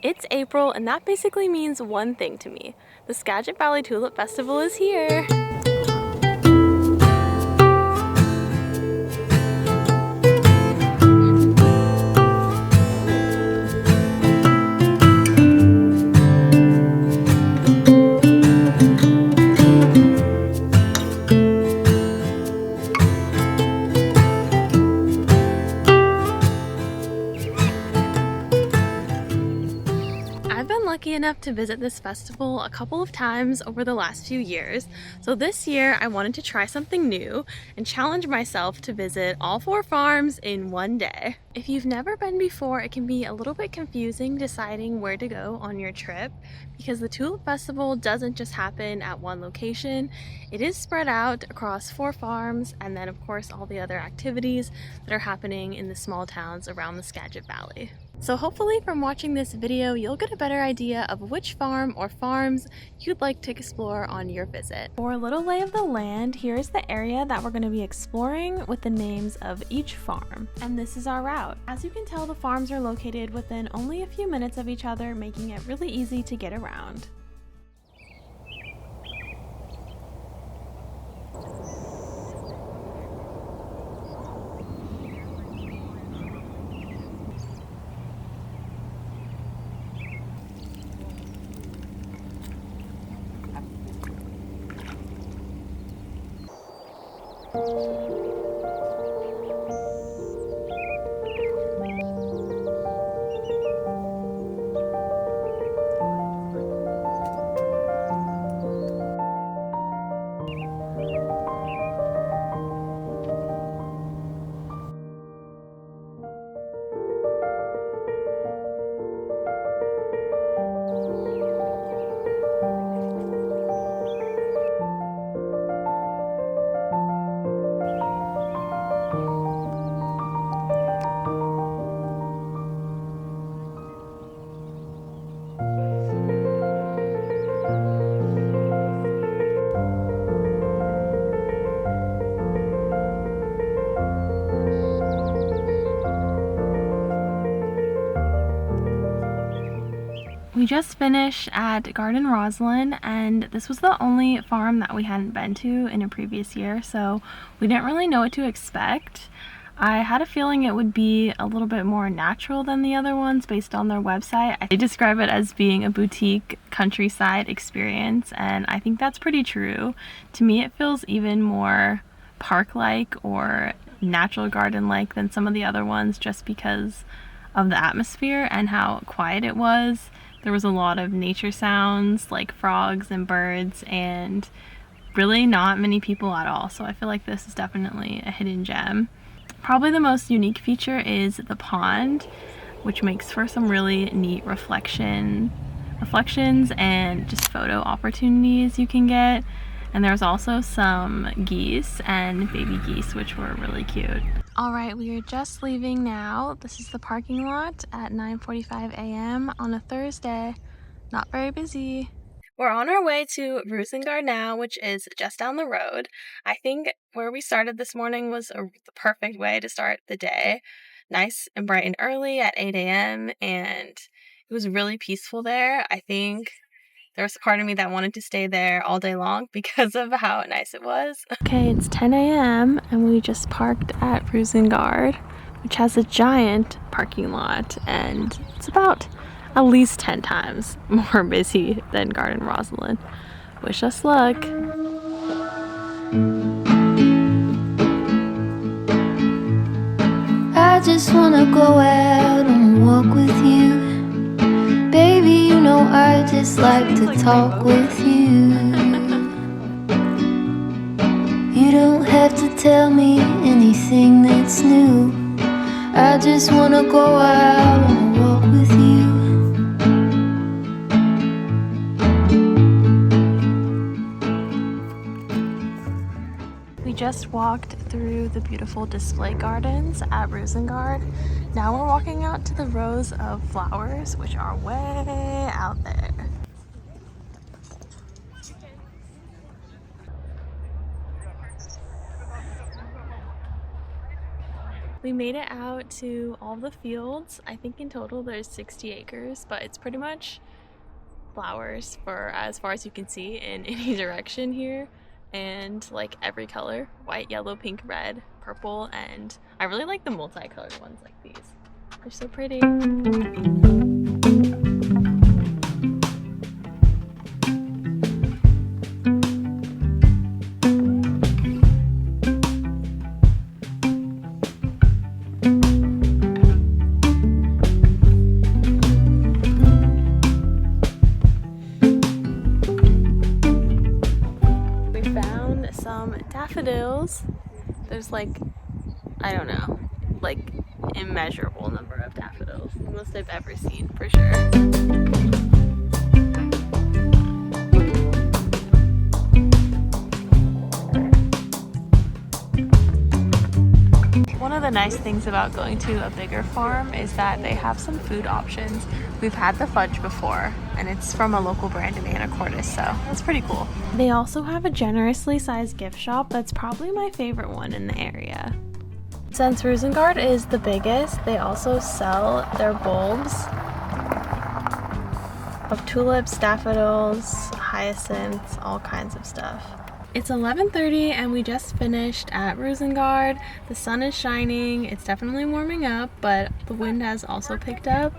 It's April, and that basically means one thing to me. The Skagit Valley Tulip Festival is here! Lucky enough to visit this festival a couple of times over the last few years, so this year I wanted to try something new and challenge myself to visit all 4 farms in one day. If you've never been before, it can be a little bit confusing deciding where to go on your trip because the Tulip Festival doesn't just happen at one location. It is spread out across 4 farms, and then of course all the other activities that are happening in the small towns around the Skagit Valley. So hopefully from watching this video, you'll get a better idea of which farm or farms you'd like to explore on your visit. For a little lay of the land, here's the area that we're going to be exploring with the names of each farm. And this is our route. As you can tell, the farms are located within only a few minutes of each other, making it really easy to get around. We just finished at Garden Rosalyn, and this was the only farm that we hadn't been to in a previous year, so we didn't really know what to expect. I had a feeling it would be a little bit more natural than the other ones based on their website. They describe it as being a boutique countryside experience, and I think that's pretty true. To me, it feels even more park-like or natural garden-like than some of the other ones just because of the atmosphere and how quiet it was. There was a lot of nature sounds like frogs and birds and really not many people at all, so I feel like this is definitely a hidden gem. Probably the most unique feature is the pond, which makes for some really neat reflections and just photo opportunities you can get. And there's also some geese and baby geese, which were really cute. Alright, we are just leaving now. This is the parking lot at 9:45 a.m. on a Thursday. Not very busy. We're on our way to RoozenGaarde now, which is just down the road. I think where we started this morning was the perfect way to start the day. Nice and bright and early at 8 a.m. and it was really peaceful there. I think there was a part of me that wanted to stay there all day long because of how nice it was. Okay, it's 10 a.m. and we just parked at RoozenGaarde, which has a giant parking lot, and it's about at least 10 times more busy than Garden Rosalyn. Wish us luck. I just wanna go out on a walk with you. Baby, you know I just like to talk with you. You don't have to tell me anything that's new. I just wanna go out on a walk with you. We just walked through the beautiful display gardens at RoozenGaarde. Now we're walking out to the rows of flowers, which are way out there. We made it out to all the fields. I think in total there's 60 acres, but it's pretty much flowers for as far as you can see in any direction here, and like every color: white, yellow, pink, red, purple, and I really like the multicolored ones like these. They're so pretty. Daffodils. There's like, I don't know, like immeasurable number of daffodils, the most I've ever seen for sure. One of the nice things about going to a bigger farm is that they have some food options. We've had the fudge before, and it's from a local brand in Anacortes, so that's pretty cool. They also have a generously sized gift shop that's probably my favorite one in the area. Since RoozenGaarde is the biggest, they also sell their bulbs of tulips, daffodils, hyacinths, all kinds of stuff. It's 11:30 and we just finished at RoozenGaarde. The sun is shining. It's definitely warming up, but the wind has also picked up.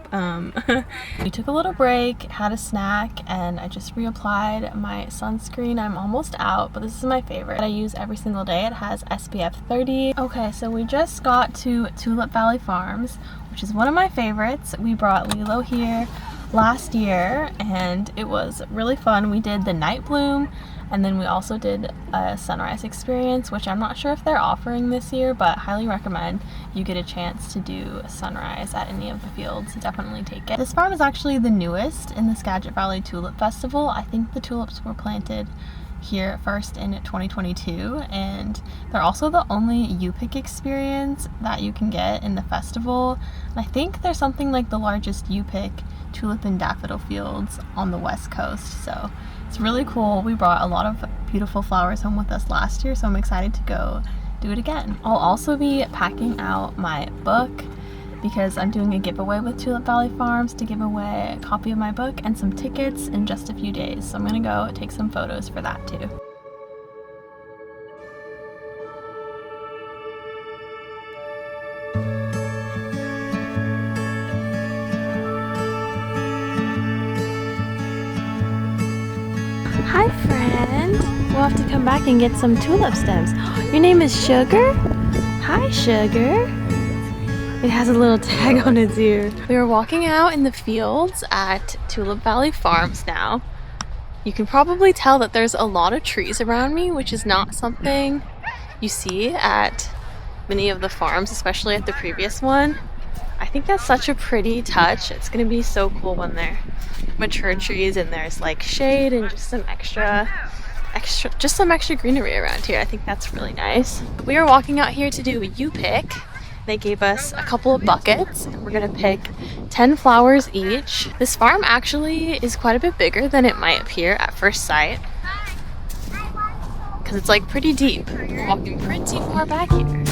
We took a little break, had a snack, and I just reapplied my sunscreen. I'm almost out, but this is my favorite. I use every single day. It has SPF 30. Okay, so we just got to Tulip Valley Farms, which is one of my favorites. We brought Lilo here last year and it was really fun. We did the night bloom, and then we also did a sunrise experience, which I'm not sure if they're offering this year, but highly recommend you get a chance to do a sunrise at any of the fields. Definitely take it. This farm is actually the newest in the Skagit Valley Tulip Festival. I think the tulips were planted here first in 2022, and they're also the only U-pick experience that you can get in the festival. And I think there's something like the largest U-pick tulip and daffodil fields on the west coast, so it's really cool. We brought a lot of beautiful flowers home with us last year, so I'm excited to go do it again. I'll also be packing out my book because I'm doing a giveaway with Tulip Valley Farms to give away a copy of my book and some tickets in just a few days. So I'm gonna go take some photos for that too. Hi friend! We'll have to come back and get some tulip stems. Your name is Sugar? Hi Sugar! It has a little tag on its ear. We are walking out in the fields at Tulip Valley Farms now. You can probably tell that there's a lot of trees around me, which is not something you see at many of the farms, especially at the previous one. I think that's such a pretty touch. It's gonna be so cool when they're mature trees and there's like shade and just some extra greenery around here. I think that's really nice. We are walking out here to do a U-pick. They gave us a couple of buckets and we're gonna pick 10 flowers each. This farm actually is quite a bit bigger than it might appear at first sight, because it's like pretty deep. We're walking pretty far back here.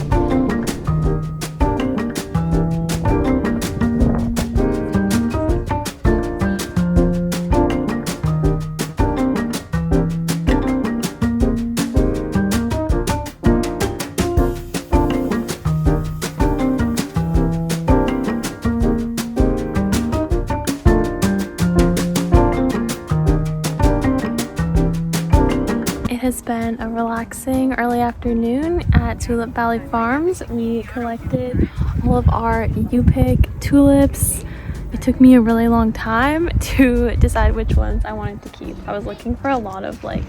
Has been a relaxing early afternoon at Tulip Valley Farms. We collected all of our U-pick tulips. It took me a really long time to decide which ones I wanted to keep. I was looking for a lot of like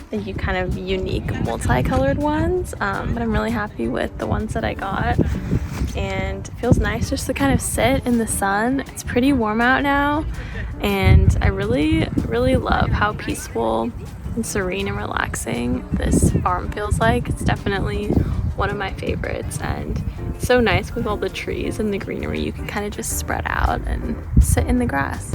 the kind of unique multicolored ones, but I'm really happy with the ones that I got. And it feels nice just to kind of sit in the sun. It's pretty warm out now, and I really love how peaceful and serene and relaxing this farm feels like. It's definitely one of my favorites, and it's so nice with all the trees and the greenery. You can kind of just spread out and sit in the grass.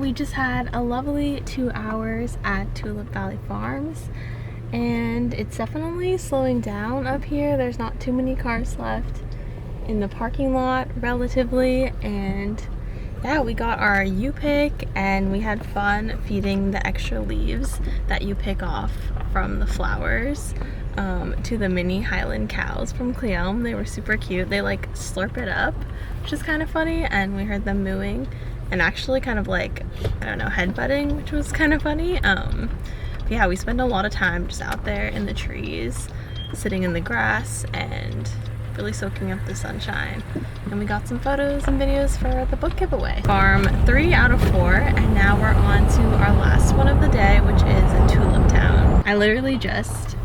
we just had a lovely 2 hours at Tulip Valley Farms, and it's definitely slowing down up here. There's not too many cars left in the parking lot relatively, and yeah, we got our U-pick and we had fun feeding the extra leaves that you pick off from the flowers to the mini Highland cows from Cleelum. They were super cute. They like slurp it up, which is kind of funny, and we heard them mooing and actually kind of like, I don't know, headbutting, which was kind of funny. But yeah, we spent a lot of time just out there in the trees, sitting in the grass and really soaking up the sunshine. And we got some photos and videos for the book giveaway. Farm 3 out of 4, and now we're on to our last one of the day, which is in Tulip Town. I literally just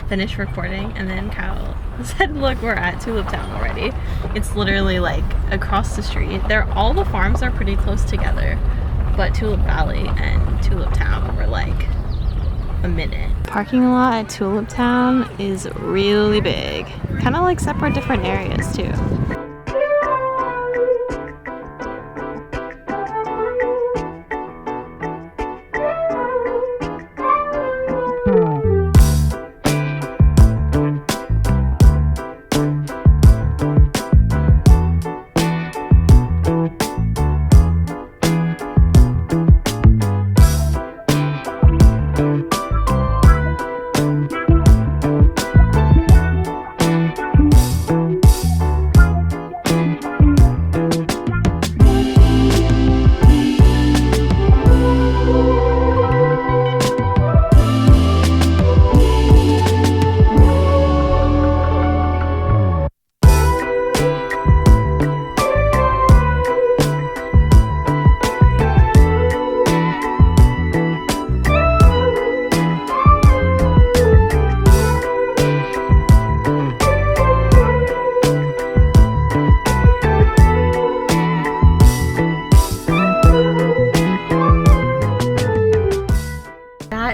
finished recording and then Kyle said, look, we're at Tulip Town already. It's literally like across the street. All the farms are pretty close together, but Tulip Valley and Tulip Town were like a minute. Parking lot at Tulip Town is really big. Kind of like separate different areas too.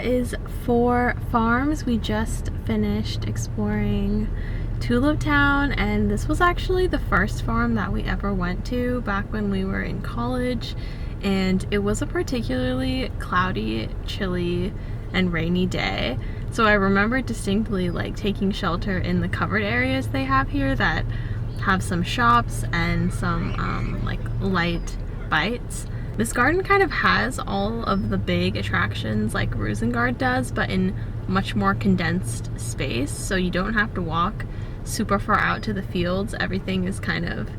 Is 4 farms. We just finished exploring Tulip Town, and this was actually the first farm that we ever went to back when we were in college, and it was a particularly cloudy, chilly, and rainy day. So I remember distinctly like taking shelter in the covered areas they have here that have some shops and some like light bites. This garden kind of has all of the big attractions like RoozenGaarde does, but in much more condensed space, so you don't have to walk super far out to the fields. Everything is kind of,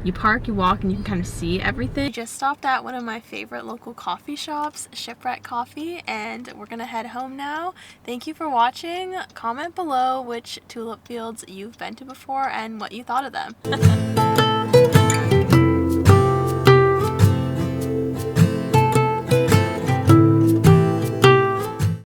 you park, you walk, and you can kind of see everything. We just stopped at one of my favorite local coffee shops, Shipwreck Coffee, and we're gonna head home now. Thank you for watching. Comment below which tulip fields you've been to before and what you thought of them.